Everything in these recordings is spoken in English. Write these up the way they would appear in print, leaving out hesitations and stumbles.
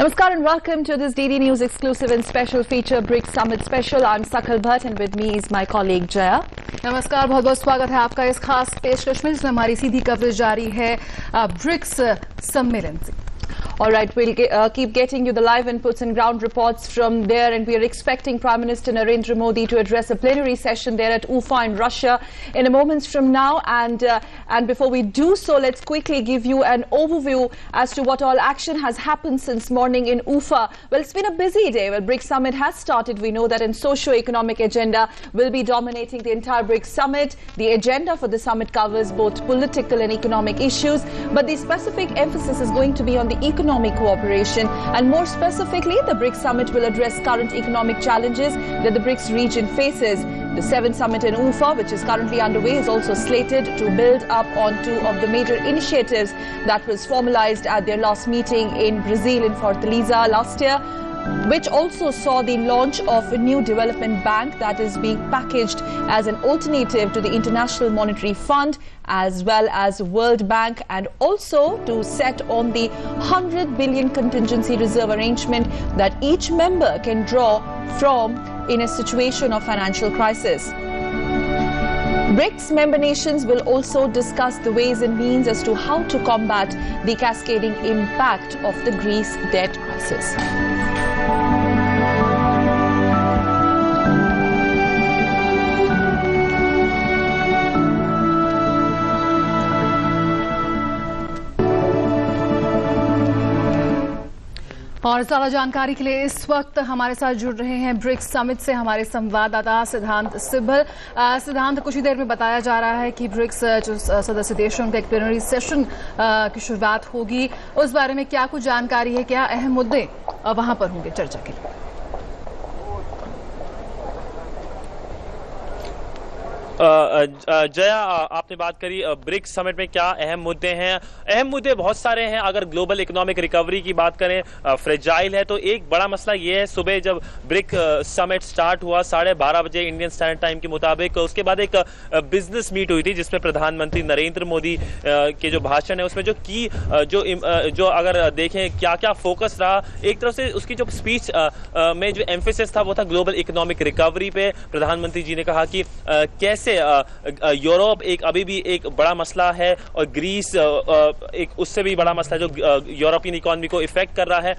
Namaskar and welcome to this DD News exclusive and special feature BRICS Summit Special. I'm Sakal Bhatt and with me is my colleague Jaya. नमस्कार, बहुत बहुत स्वागत है आपका इस खास पेशकश में जिसमें हमारी सीधी कवरेज जारी है ब्रिक्स सम्मेलन से। All right, we'll keep getting you the live inputs and ground reports from there, and we are expecting Prime Minister Narendra Modi to address a plenary session there at UFA in Russia in a moment from now. And before we do so, let's quickly give you an overview as to what all action has happened since morning in UFA. Well, it's been a busy day. Well, BRICS Summit has started. We know that, and socio-economic agenda will be dominating the entire BRICS Summit. The agenda for the summit covers both political and economic issues, but the specific emphasis is going to be on the economic cooperation, and more specifically the BRICS Summit will address current economic challenges that the BRICS region faces. The 7th summit in UFA, which is currently underway, is also slated to build up on two of the major initiatives that was formalized at their last meeting in Brazil in Fortaleza last year, which also saw the launch of a new development bank that is being packaged as an alternative to the International Monetary Fund as well as World Bank, and also to set on the 100 billion contingency reserve arrangement that each member can draw from in a situation of financial crisis. BRICS member nations will also discuss the ways and means as to how to combat the cascading impact of the Greece debt crisis. और ज्यादा जानकारी के लिए इस वक्त हमारे साथ जुड़ रहे हैं ब्रिक्स समिट से हमारे संवाददाता सिद्धांत सिबल। सिद्धांत, कुछ ही देर में बताया जा रहा है कि ब्रिक्स जो सदस्य देश हैं उनका एक प्लेनरी सेशन की शुरुआत होगी। उस बारे में क्या कुछ जानकारी है, क्या अहम मुद्दे वहां पर होंगे चर्चा के लिए? जया, आपने बात करी ब्रिक्स समिट में क्या अहम मुद्दे हैं। अहम मुद्दे बहुत सारे हैं। अगर ग्लोबल इकोनॉमिक रिकवरी की बात करें, फ्रेजाइल है, तो एक बड़ा मसला ये है, सुबह जब ब्रिक समिट स्टार्ट हुआ 12:30 बजे इंडियन स्टैंडर्ड टाइम के मुताबिक, उसके बाद एक बिजनेस मीट हुई थी जिसमें प्रधानमंत्री नरेंद्र मोदी के जो भाषण है उसमें जो अगर देखें क्या क्या फोकस रहा, एक तरफ से उसकी जो स्पीच में जो एम्फेसिस था वो था ग्लोबल इकोनॉमिक रिकवरी पे। प्रधानमंत्री जी ने कहा कि कैसे यूरोप एक अभी भी एक बड़ा मसला है और ग्रीस एक उससे भी बड़ा मसला है जो यूरोपियन इकोनॉमी को इफेक्ट कर रहा है।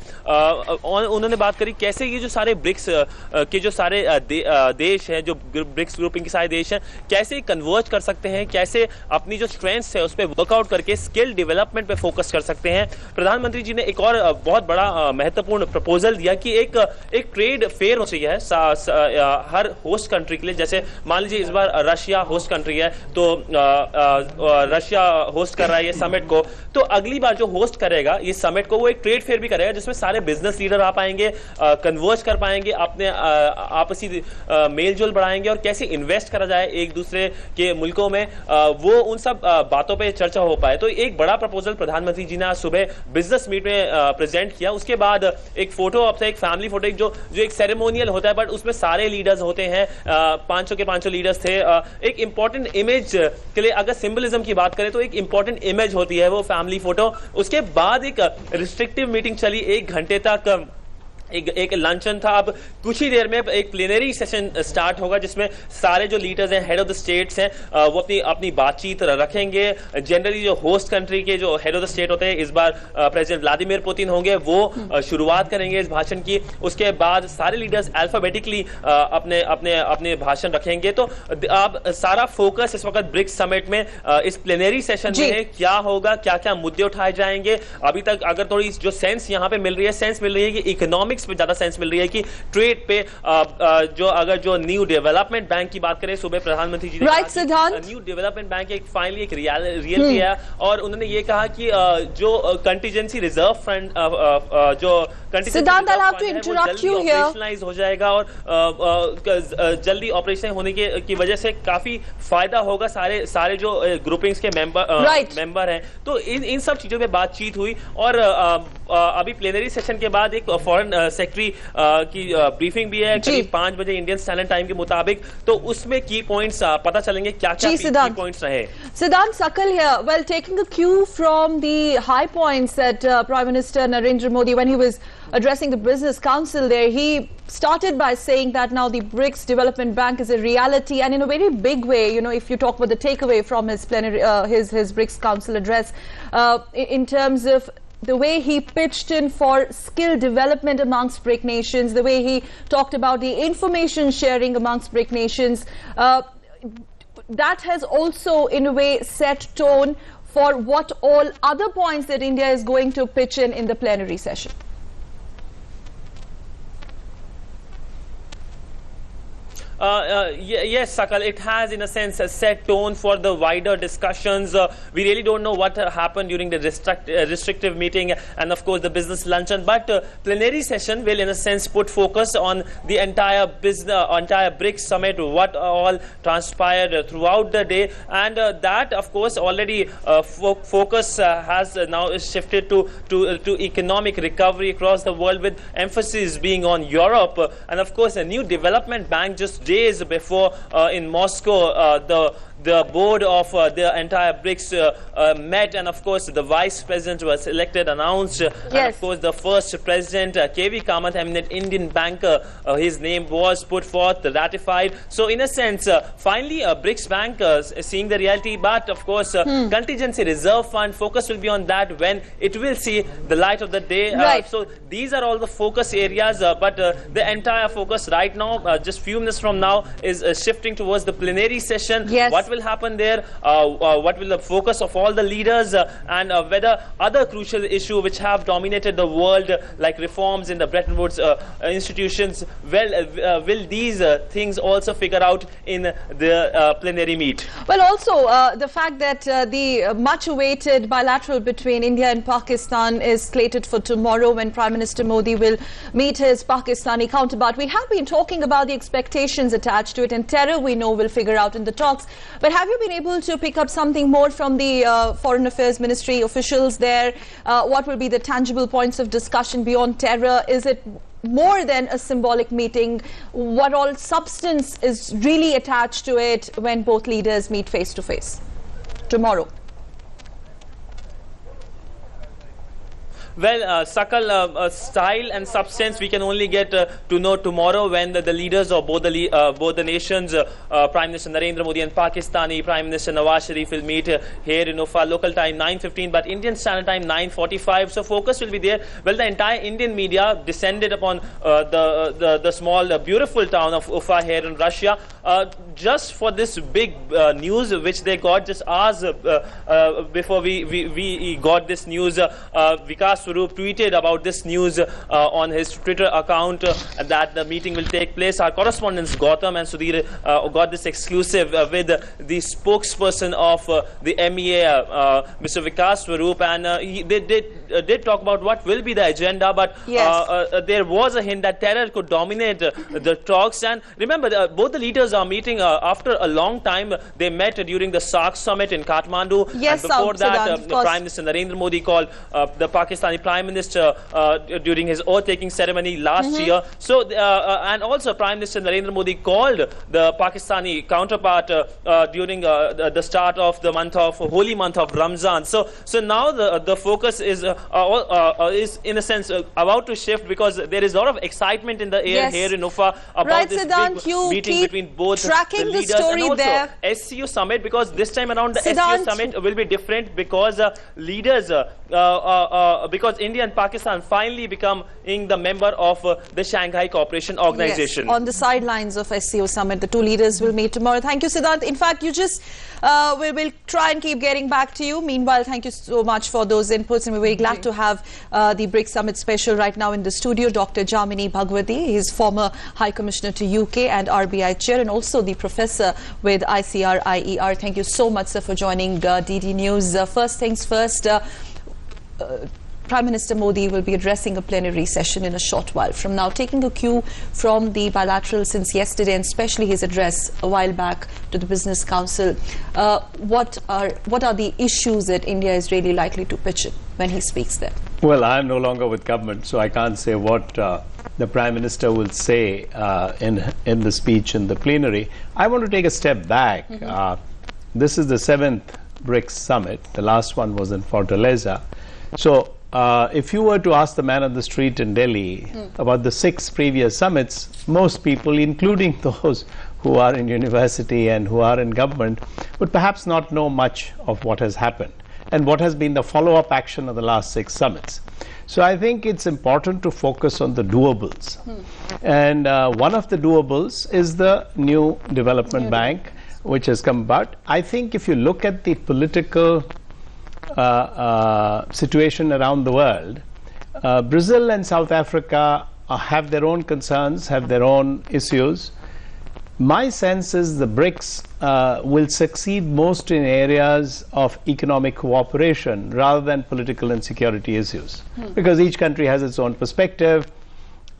और उन्होंने बात करी कैसे ये जो सारे ब्रिक्स के जो सारे देश हैं, जो ब्रिक्स ग्रुपिंग के सारे देश हैं, कैसे कन्वर्ज कर सकते हैं, कैसे अपनी जो स्ट्रेंथ्स है उस पर वर्कआउट करके स्किल डेवलपमेंट पे फोकस कर सकते हैं। प्रधानमंत्री जी ने एक और बहुत बड़ा महत्वपूर्ण प्रपोजल दिया कि एक ट्रेड फेयर हो चाहिए हर होस्ट कंट्री के लिए। जैसे मान लीजिए इस बार रशिया होस्ट कंट्री है, तो रशिया होस्ट कर रहा है ये समिट को, तो अगली बार जो होस्ट करेगा ये समिट को वो एक ट्रेड फेयर भी करेगा जिसमें सारे बिजनेस लीडर आ पाएंगे, कन्वर्ज कर पाएंगे, अपने आपसी मेलजोल बढ़ाएंगे और कैसे इन्वेस्ट करा जाए एक दूसरे के मुल्कों में, वो उन सब बातों पे चर्चा हो पाए। तो एक बड़ा प्रपोजल प्रधानमंत्री जी ने आज सुबह बिजनेस मीट में प्रेजेंट किया। उसके बाद एक फोटो, अब एक फैमिली फोटो, जो एक सेरेमोनियल होता है बट उसमें सारे लीडर्स होते हैं, 500 के 500 लीडर्स थे। एक इंपॉर्टेंट इमेज के लिए अगर सिंबलिज्म की बात करें तो एक इंपॉर्टेंट इमेज होती है वो फैमिली फोटो। उसके बाद एक रिस्ट्रिक्टिव मीटिंग चली 1 घंटे तक, एक लंचन था। अब कुछ ही देर में एक प्लेनरी सेशन स्टार्ट होगा जिसमें सारे जो लीडर्स हैं, हेड ऑफ द स्टेट्स हैं, वो अपनी बातचीत रखेंगे। जनरली जो होस्ट कंट्री के जो हेड ऑफ द स्टेट होते हैं, इस बार प्रेसिडेंट व्लादिमीर पुतिन होंगे, वो शुरुआत करेंगे इस भाषण की। उसके बाद सारे लीडर्स अल्फाबेटिकली अपने भाषण रखेंगे। तो अब सारा फोकस इस वक्त ब्रिक्स समिट में इस प्लेनरी सेशन में है, क्या होगा, क्या क्या मुद्दे उठाए जाएंगे। अभी तक अगर थोड़ी जो सेंस यहाँ पे मिल रही है, सेंस मिल रही है कि इकोनॉमिक्स पे ज्यादा सेंस मिल रही है कि ट्रेड पे जो न्यू डेवलपमेंट बैंक की बात करें, सुबह प्रधानमंत्री जी ने न्यू डेवलपमेंट बैंक एक फाइनली एक रियलिटी है, और उन्होंने ये कहा कि जो कंटीजेंसी रिजर्व फंड जो Sidhant, I'll have to interrupt you here. Operationalize हो जाएगा और जल्दी ऑपरेशन होने की वजह से काफी फायदा होगा सारे जो ग्रुपिंग्स के मेंबर हैं। तो इन सब चीजों पे बातचीत हुई और अभी प्लेनरी सेशन के बाद एक फौरन सेक्रेटरी की ब्रीफिंग भी है करीब 5 बजे इंडियन स्टैंडर्ड टाइम के मुताबिक, तो उसमें की पॉइंट्स पता चलेंगे क्या क्या की पॉइंट्स रहे. Sidhant Sakal here. Well, taking a cue from the high points that Prime Minister Narendra Modi, when he was addressing the Business Council there, he started by saying that now the BRICS Development Bank is a reality, and in a very big way, you know, if you talk about the takeaway from his plenary, his BRICS Council address, in terms of the way he pitched in for skill development amongst BRIC nations, the way he talked about the information sharing amongst BRIC nations, that has also in a way set tone for what all other points that India is going to pitch in the plenary session. Yes, Sakal, it has in a sense a set tone for the wider discussions. We really don't know what happened during the restrictive meeting and of course the business luncheon, but plenary session will in a sense put focus on the entire BRICS summit, what all transpired throughout the day, and that of course already focus has now shifted to economic recovery across the world, with emphasis being on Europe, and of course a new development bank just days before in Moscow, the board of the entire BRICS met, and of course the vice president was elected, announced, and of course the first president, KV Kamath, eminent Indian banker, his name was put forth, ratified. So in a sense, finally BRICS bank seeing the reality, but of course contingency reserve fund, focus will be on that when it will see the light of the day. So these are all the focus areas, but the entire focus right now, just few minutes from now, is shifting towards the plenary session. What will happen there, what will the focus of all the leaders, and whether other crucial issues which have dominated the world, like reforms in the Bretton Woods institutions, will these things also figure out in the plenary meet? Well, also the fact that the much awaited bilateral between India and Pakistan is slated for tomorrow, when Prime Minister Modi will meet his Pakistani counterpart. We have been talking about the expectations attached to it, and terror we know will figure out in the talks. But have you been able to pick up something more from the Foreign Affairs Ministry officials there? What will be the tangible points of discussion beyond terror? Is it more than a symbolic meeting? What all substance is really attached to it when both leaders meet face to face tomorrow? Well, Sakal, style and substance we can only get to know tomorrow, when the leaders of both the nations, Prime Minister Narendra Modi and Pakistani Prime Minister Nawaz Sharif, will meet here in UFA, local time 9:15, but Indian Standard Time 9:45. So focus will be there. Well, the entire Indian media descended upon the small, beautiful town of UFA here in Russia, just for this big news which they got just hours before we got this news. Vikas Swarup tweeted about this news on his Twitter account, that the meeting will take place. Our correspondents Gautam and Sudhir got this exclusive with the spokesperson of the MEA, Mr. Vikas Swarup, and they did talk about what will be the agenda, but there was a hint that terror could dominate the talks. And remember, both the leaders are meeting after a long time. They met during the SAARC summit in Kathmandu, and before that Prime Minister Narendra Modi called the Pakistani Prime Minister during his oath-taking ceremony last year. So, and also Prime Minister Narendra Modi called the Pakistani counterpart during the start of the holy month of Ramzan. So now the focus is in a sense about to shift, because there is a lot of excitement in the air here in UFA about this Sidhant, big meeting between both the leaders, and also SCU summit, because this time around the SCU summit will be different, because leaders because India and Pakistan finally becoming the member of the Shanghai Cooperation Organization. On the sidelines of SCO summit, the two leaders will meet tomorrow. Thank you, Sidhant. In fact, you just we'll try and keep getting back to you. Meanwhile, thank you so much for those inputs, and we're very glad to have the BRICS Summit special right now in the studio, Dr. Jamini Bhagwati. He is former High Commissioner to UK and RBI Chair, and also the Professor with ICR-IER. Thank you so much, sir, for joining DD News. First things first, Prime Minister Modi will be addressing a plenary session in a short while from now, taking a cue from the bilateral since yesterday, and especially his address a while back to the Business Council. What are the issues that India is really likely to pitch in when he speaks there? Well, I am no longer with government, so I can't say what the Prime Minister will say in the speech in the plenary. I want to take a step back. This is the 7th BRICS summit. The last one was in Fortaleza. So if you were to ask the man on the street in Delhi about the 6 previous summits, most people, including those who are in university and who are in government, would perhaps not know much of what has happened and what has been the follow-up action of the last 6 summits. So I think it's important to focus on the doables. And one of the doables is the new development bank, which has come about. I think if you look at the political situation around the world, Brazil and South Africa have their own concerns, have their own issues. My sense is the BRICS will succeed most in areas of economic cooperation rather than political and security issues, because each country has its own perspective,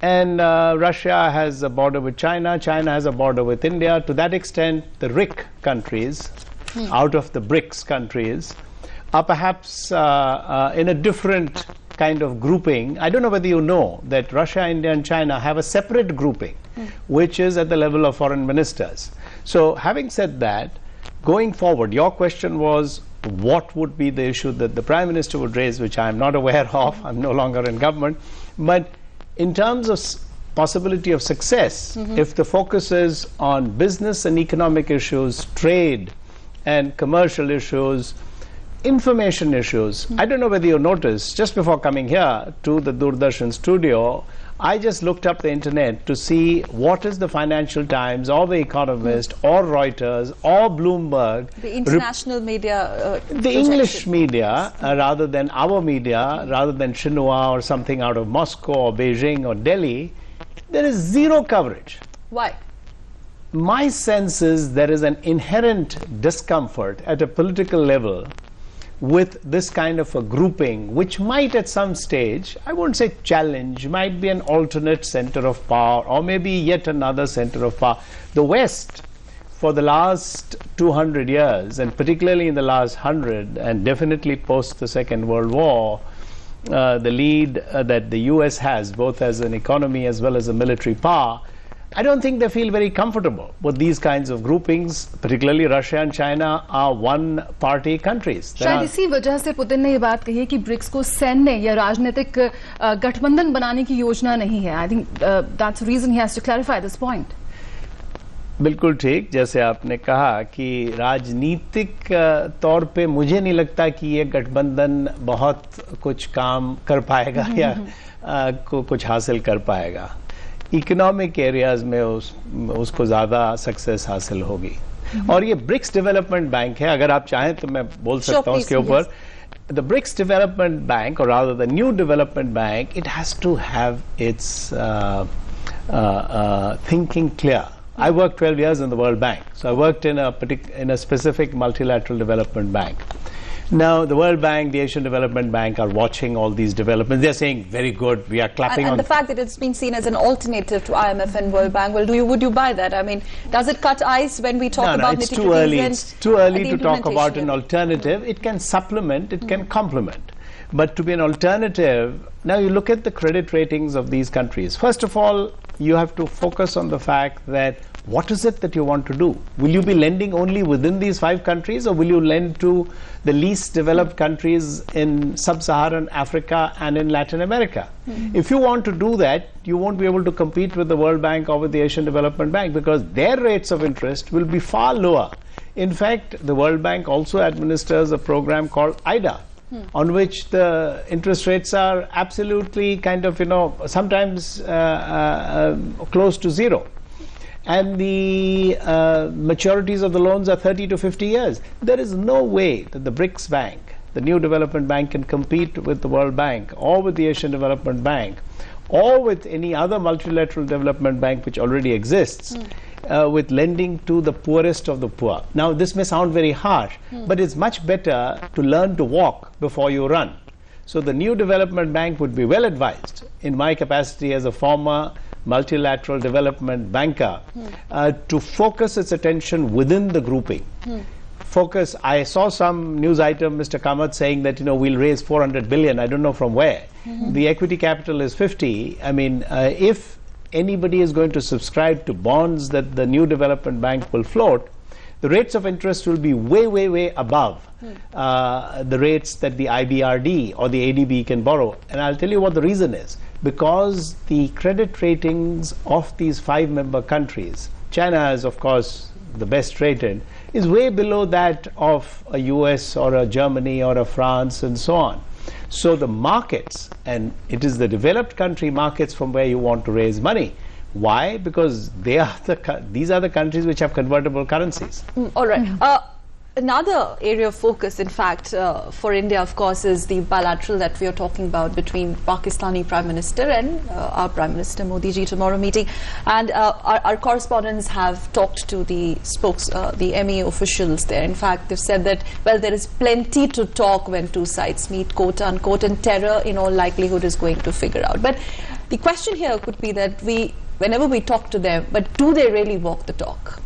and Russia has a border with China, China has a border with India. To that extent, the RIC countries, out of the BRICS countries, are perhaps in a different kind of grouping. I don't know whether you know that Russia, India and China have a separate grouping, which is at the level of foreign ministers. So having said that, going forward, your question was what would be the issue that the Prime Minister would raise, which I am not aware of. I'm no longer in government. But in terms of possibility of success, if the focus is on business and economic issues, trade and commercial issues, information issues. I don't know whether you noticed, just before coming here to the Doordarshan studio, I just looked up the internet to see what is the Financial Times or the Economist or Reuters or Bloomberg. The international media. The English media, rather than our media, rather than Xinhua or something out of Moscow or Beijing or Delhi, there is zero coverage. Why? My sense is there is an inherent discomfort at a political level with this kind of a grouping, which might at some stage, I won't say challenge, might be an alternate center of power or maybe yet another center of power. The West, for the last 200 years, and particularly in the last 100, and definitely post the Second World War, the lead that the US has, both as an economy as well as a military power, I don't think they feel very comfortable with these kinds of groupings. Particularly Russia and China are one-party countries. शायद इसी वजह से Putin ने ये बात कही कि BRICS को सैन्य या राजनीतिक गठबंधन बनाने की योजना नहीं है. I think that's the reason he has to clarify this point. बिल्कुल ठीक, जैसे आपने कहा कि राजनीतिक तौर पे मुझे नहीं लगता कि ये गठबंधन बहुत कुछ काम कर पाएगा या कुछ हासिल कर पाएगा. इकोनॉमिक एरियाज में उसको ज़्यादा सक्सेस हासिल होगी. और ये ब्रिक्स डेवलपमेंट बैंक है, अगर आप चाहें तो मैं बोल सकता हूँ उसके ऊपर. द ब्रिक्स डेवलपमेंट बैंक, और rather the new development bank, it has to have its thinking clear. I worked 12 years in the World Bank, so I worked in a specific multilateral development bank. Now, the World Bank, the Asian Development Bank are watching all these developments. They're saying, very good, we are clapping on. And the fact that it's been seen as an alternative to IMF and World Bank, well, would you buy that? I mean, does it cut ice when we talk about it's too early. It's too early to talk about an alternative. It can supplement, it can complement. But to be an alternative, now you look at the credit ratings of these countries. First of all, you have to focus on the fact that what is it that you want to do? Will you be lending only within these 5 countries, or will you lend to the least developed countries in sub-Saharan Africa and in Latin America? If you want to do that, you won't be able to compete with the World Bank or with the Asian Development Bank, because their rates of interest will be far lower. In fact, the World Bank also administers a program called IDA, on which the interest rates are absolutely kind of, sometimes close to zero. And the maturities of the loans are 30 to 50 years. There is no way that the BRICS Bank, the new development bank, can compete with the World Bank or with the Asian Development Bank or with any other multilateral development bank which already exists with lending to the poorest of the poor. Now, this may sound very harsh, but it's much better to learn to walk before you run. So the new development bank would be well advised, in my capacity as a former multilateral development banker, to focus its attention within the grouping. focus. I saw some news item, Mr. Kamath, saying that, we'll raise 400 billion. I don't know from where. The equity capital is 50. I mean, if anybody is going to subscribe to bonds that the new development bank will float, the rates of interest will be way, way, way above the rates that the IBRD or the ADB can borrow. And I'll tell you what the reason is. Because the credit ratings of these 5-member countries, China is, of course, the best rated, is way below that of a US or a Germany or a France and so on. So the markets, and it is the developed country markets from where you want to raise money. Why? Because these are the countries which have convertible currencies. All right. Another area of focus, in fact, for India, of course, is the bilateral that we are talking about between Pakistani Prime Minister and our Prime Minister Modi ji tomorrow meeting. And our correspondents have talked to the the ME officials there. In fact, they've said that, well, there is plenty to talk when two sides meet, quote unquote, and terror in all likelihood is going to figure out. But the question here could be that whenever we talk to them, but do they really walk the talk?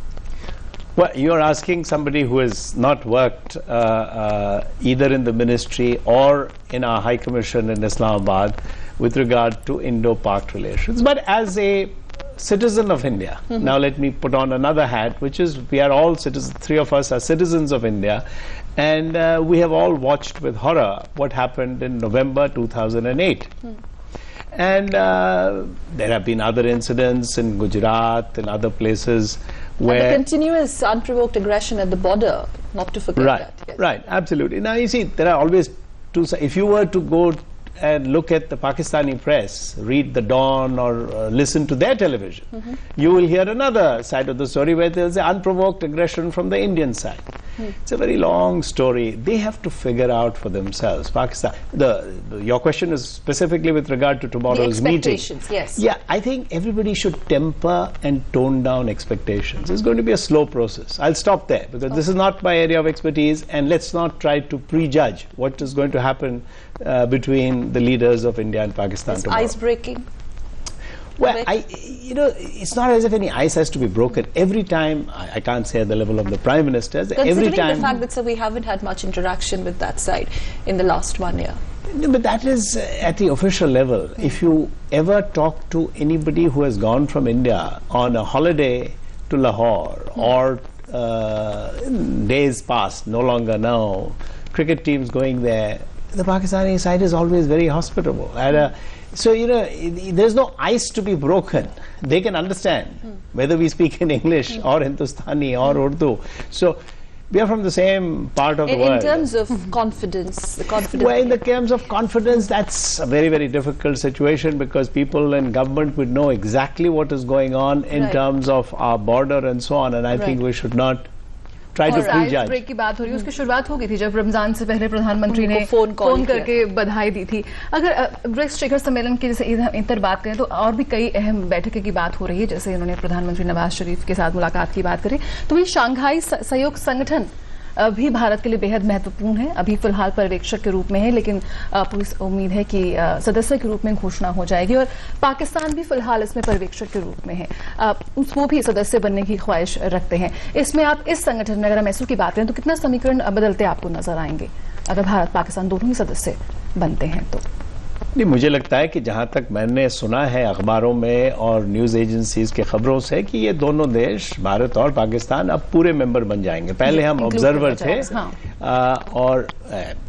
Well, you're asking somebody who has not worked either in the ministry or in our High Commission in Islamabad with regard to Indo-Pak relations. But as a citizen of India, now let me put on another hat, which is we are all citizens, 3 of us are citizens of India, and we have all watched with horror what happened in November 2008. And there have been other incidents in Gujarat and other places where... And the continuous unprovoked aggression at the border, not to forget that. Yes. Right, absolutely. Now, you see, there are always two sides. If you were to go and look at the Pakistani press, read the Dawn or listen to their television, you will hear another side of the story where there is unprovoked aggression from the Indian side. It's a very long story. They have to figure out for themselves. Pakistan. Your question is specifically with regard to tomorrow's meeting. Expectations, yes. Yeah, I think everybody should temper and tone down expectations. It's going to be a slow process. I'll stop there because this is not my area of expertise, and let's not try to prejudge what is going to happen between the leaders of India and Pakistan tomorrow. Ice breaking. Well, it's not as if any ice has to be broken. Every time, I can't say at the level of the Prime Ministers, every time... the fact that we haven't had much interaction with that side in the last 1 year. No, but that is at the official level. If you ever talk to anybody who has gone from India on a holiday to Lahore or days past, no longer now, cricket teams going there, the Pakistani side is always very hospitable. So, there's no ice to be broken. They can understand whether we speak in English or Hindustani or Urdu. So, we are from the same part of the world. In terms of confidence, the confidence... Well, in the terms of confidence, that's a very, very difficult situation because people in government would know exactly what is going on in terms of our border and so on. And I think we should not try to prejudge. Break की बात हो रही है, उसकी शुरुआत हो गई थी जब रमजान से पहले प्रधानमंत्री ने फोन करके बधाई दी थी. अगर ब्रिक्स शिखर सम्मेलन की जैसे इधर बात करें तो और भी कई अहम बैठकों की बात हो रही है, जैसे इन्होंने प्रधानमंत्री नवाज शरीफ के साथ मुलाकात की बात करें तो वही शंघाई सहयोग संगठन भी भारत के लिए बेहद महत्वपूर्ण है. अभी फिलहाल पर्यवेक्षक के रूप में है, लेकिन पूरी उम्मीद है कि सदस्य के रूप में घोषणा हो जाएगी और पाकिस्तान भी फिलहाल इसमें पर्यवेक्षक के रूप में है. वो भी सदस्य बनने की ख्वाहिश रखते हैं. इसमें आप इस संगठन में अगर हम ऐसो की बात करें तो कितना समीकरण बदलते आपको नजर आएंगे अगर भारत पाकिस्तान दोनों ही सदस्य बनते हैं तो? नहीं, मुझे लगता है कि जहां तक मैंने सुना है अखबारों में और न्यूज एजेंसीज के खबरों से कि ये दोनों देश भारत और पाकिस्तान अब पूरे मेंबर बन जाएंगे. पहले हम ऑब्जर्वर थे और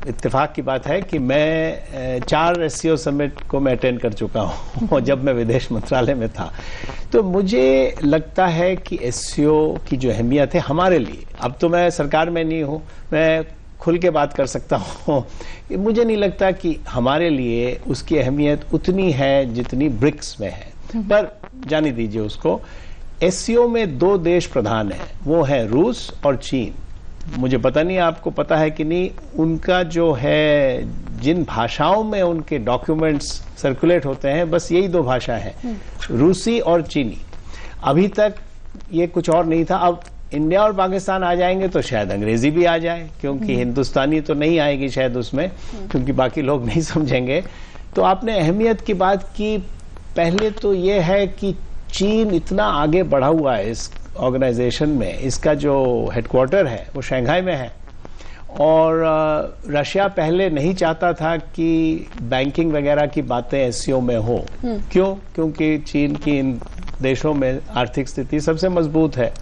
इत्तेफाक की बात है कि मैं 4 एससीओ समिट को मैं अटेंड कर चुका हूं जब मैं विदेश मंत्रालय में था. तो मुझे लगता है कि एससीओ की जो अहमियत है हमारे लिए, अब तो मैं सरकार में नहीं हूं, मैं खुल के बात कर सकता हूँ, मुझे नहीं लगता कि हमारे लिए उसकी अहमियत उतनी है जितनी ब्रिक्स में है. पर जाने दीजिए उसको. एससीओ में 2 देश प्रधान हैं, वो है रूस और चीन. मुझे पता नहीं आपको पता है कि नहीं, उनका जो है जिन भाषाओं में उनके डॉक्यूमेंट्स सर्कुलेट होते हैं बस यही 2 भाषा है, रूसी और चीनी. अभी तक ये कुछ और नहीं था. अब इंडिया और पाकिस्तान आ जाएंगे तो शायद अंग्रेजी भी आ जाए, क्योंकि हिंदुस्तानी तो नहीं आएगी शायद उसमें, क्योंकि बाकी लोग नहीं समझेंगे. तो आपने अहमियत की बात की. पहले तो ये है कि चीन इतना आगे बढ़ा हुआ है इस ऑर्गेनाइजेशन में इसका जो हेडक्वार्टर है वो शंघाई में है और रशिया पहले नहीं चाहता था कि बैंकिंग वगैरह की बातें एससीओ में हो। क्यों? क्योंकि चीन की इन देशों में आर्थिक स्थिति सबसे मजबूत है,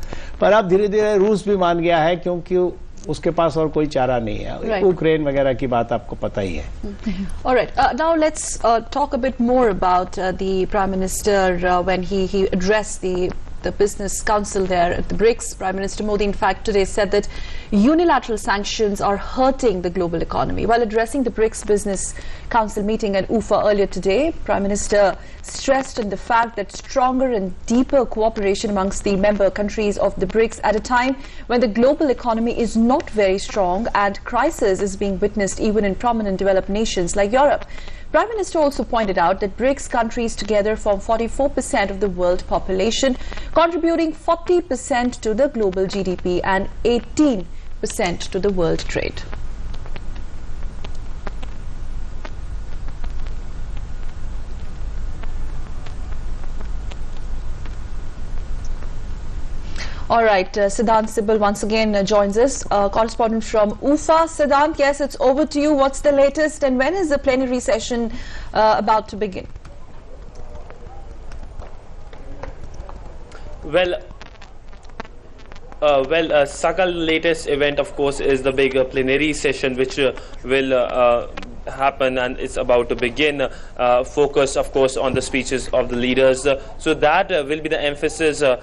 पर अब धीरे धीरे रूस भी मान गया है क्योंकि उसके पास और कोई चारा नहीं है। यूक्रेन वगैरह की बात आपको पता ही है। All right. Now let's talk a bit more about the Prime Minister when he addressed the Business Council there at the BRICS. Prime Minister Modi, in fact, today said that unilateral sanctions are hurting the global economy. While addressing the BRICS Business Council meeting at UFA earlier today, Prime Minister stressed on the fact that stronger and deeper cooperation amongst the member countries of the BRICS at a time when the global economy is not very strong and crisis is being witnessed even in prominent developed nations like Europe. Prime Minister also pointed out that BRICS countries together form 44% of the world population, contributing 40% to the global GDP and 18% to the world trade. All right, Sidhant Sibal once again joins us, correspondent from UFA. Sidhant, yes, it's over to you. What's the latest and when is the plenary session about to begin? Well, Sakal, latest event, of course, is the big plenary session which will happen and it's about to begin. Focus, of course, on the speeches of the leaders. So that will be the emphasis on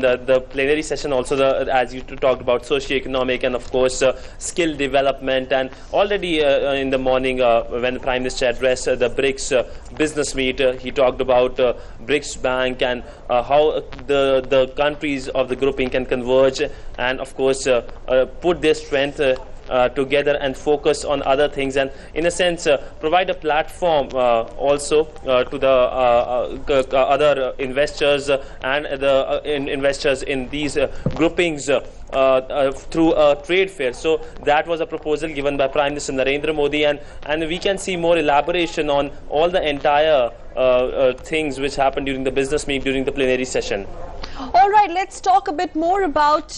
the plenary session. Also, as you talked about, socio-economic and, of course, skill development. And already in the morning, when the Prime Minister addressed the BRICS business meet, he talked about BRICS Bank and how the countries of the grouping can converge and, of course, put their strength together and focus on other things and in a sense provide a platform also to the other investors and the investors in these groupings through a trade fair. So that was a proposal given by Prime Minister Narendra Modi and we can see more elaboration on all the entire things which happened during the business meet during the plenary session. All right, let's talk a bit more about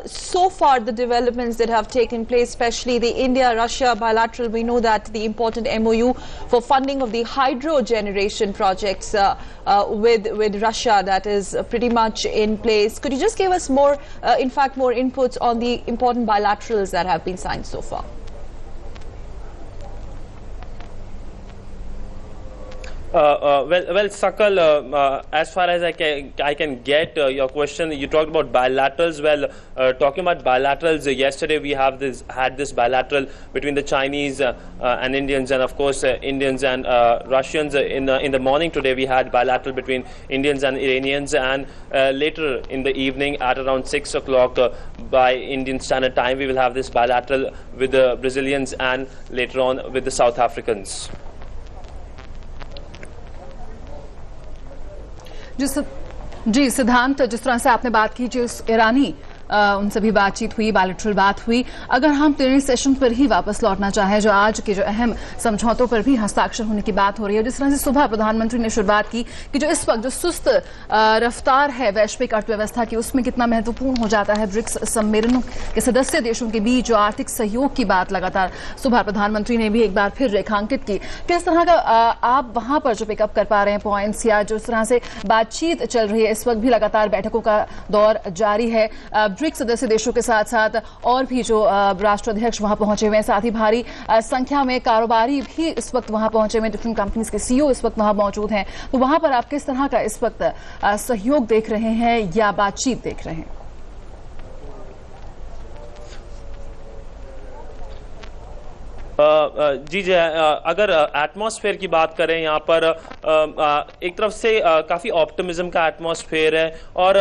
so far the developments that have taken place, especially the India-Russia bilateral. We know that the important MOU for funding of the hydro generation projects with Russia, that is pretty much in place. Could you just give us more, in fact, more inputs on the important bilaterals that have been signed so far? Well, Sakal, as far as I can get your question, you talked about bilaterals. Well, talking about bilaterals, yesterday we had this bilateral between the Chinese and Indians, and of course Indians and Russians. In the morning today, we had bilateral between Indians and Iranians, and later in the evening at around 6 o'clock by Indian Standard Time, we will have this bilateral with the Brazilians and later on with the South Africans. जी सिद्धांत, जिस तरह से आपने बात की जिस ईरानी उनसे भी बातचीत हुई, बायलैटरल बात हुई, अगर हम प्लेनरी सेशन पर ही वापस लौटना चाहें जो आज के जो अहम समझौतों पर भी हस्ताक्षर होने की बात हो रही है, जिस तरह से सुबह प्रधानमंत्री ने शुरुआत की कि जो इस वक्त जो सुस्त रफ्तार है वैश्विक अर्थव्यवस्था की, उसमें कितना महत्वपूर्ण हो जाता है ब्रिक्स सम्मेलनों के सदस्य देशों के बीच जो आर्थिक सहयोग की बात लगातार सुबह प्रधानमंत्री ने भी एक बार फिर रेखांकित की। किस तरह का आप वहां पर जो पिकअप कर पा रहे हैं पॉइंट्स या जो इस तरह से बातचीत चल रही है, इस वक्त भी लगातार बैठकों का दौर जारी है, ब्रिक्स सदस्य देशों के साथ साथ और भी जो राष्ट्राध्यक्ष वहां पहुंचे हुए हैं, साथ ही भारी संख्या में कारोबारी भी इस वक्त वहां पहुंचे हुए हैं, डिफरेंट कंपनीज के सीईओ इस वक्त वहां मौजूद हैं, तो वहां पर आप किस तरह का इस वक्त सहयोग देख रहे हैं या बातचीत देख रहे हैं? जी जी, अगर एटमॉस्फेयर की बात करें यहाँ पर एक तरफ से काफ़ी ऑप्टिमिज्म का एटमॉस्फेयर है और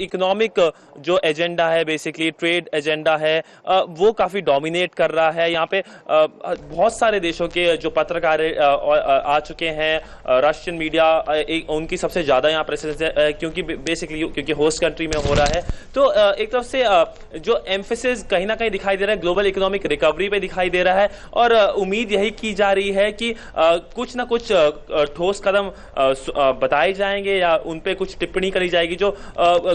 इकोनॉमिक जो एजेंडा है, बेसिकली ट्रेड एजेंडा है, वो काफ़ी डोमिनेट कर रहा है। यहाँ पे बहुत सारे देशों के जो पत्रकार आ चुके हैं, रशियन मीडिया उनकी सबसे ज़्यादा यहाँ प्रेजेंस है क्योंकि होस्ट कंट्री में हो रहा है। तो एक तरफ से जो एम्फेसिस कहीं ना कहीं दिखाई दे रहा है ग्लोबल इकोनॉमिक रिकवरी पे दिखाई दे रहा है और उम्मीद यही की जा रही है कि कुछ ना कुछ ठोस कदम बताए जाएंगे या उन पे कुछ टिप्पणी करी जाएगी जो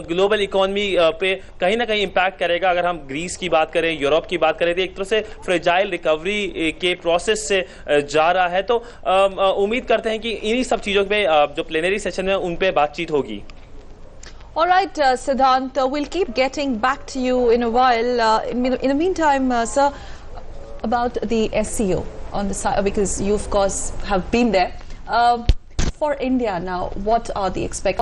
ग्लोबल इकोनॉमी पे कहीं ना कहीं इंपैक्ट करेगा। अगर हम ग्रीस की बात करें, यूरोप की बात करें, तो एक तरह से फ्रेजाइल रिकवरी के प्रोसेस से जा रहा है। तो उम्मीद करते हैं कि इन्हीं सब चीजों पे जो प्लेनरी सेशन में उन पे बातचीत होगी। All right, Sidhant, we'll keep getting back to you in a while. In the meantime, sir, about the SCO on the side, because you of course have been there. For India now, what are the expectations?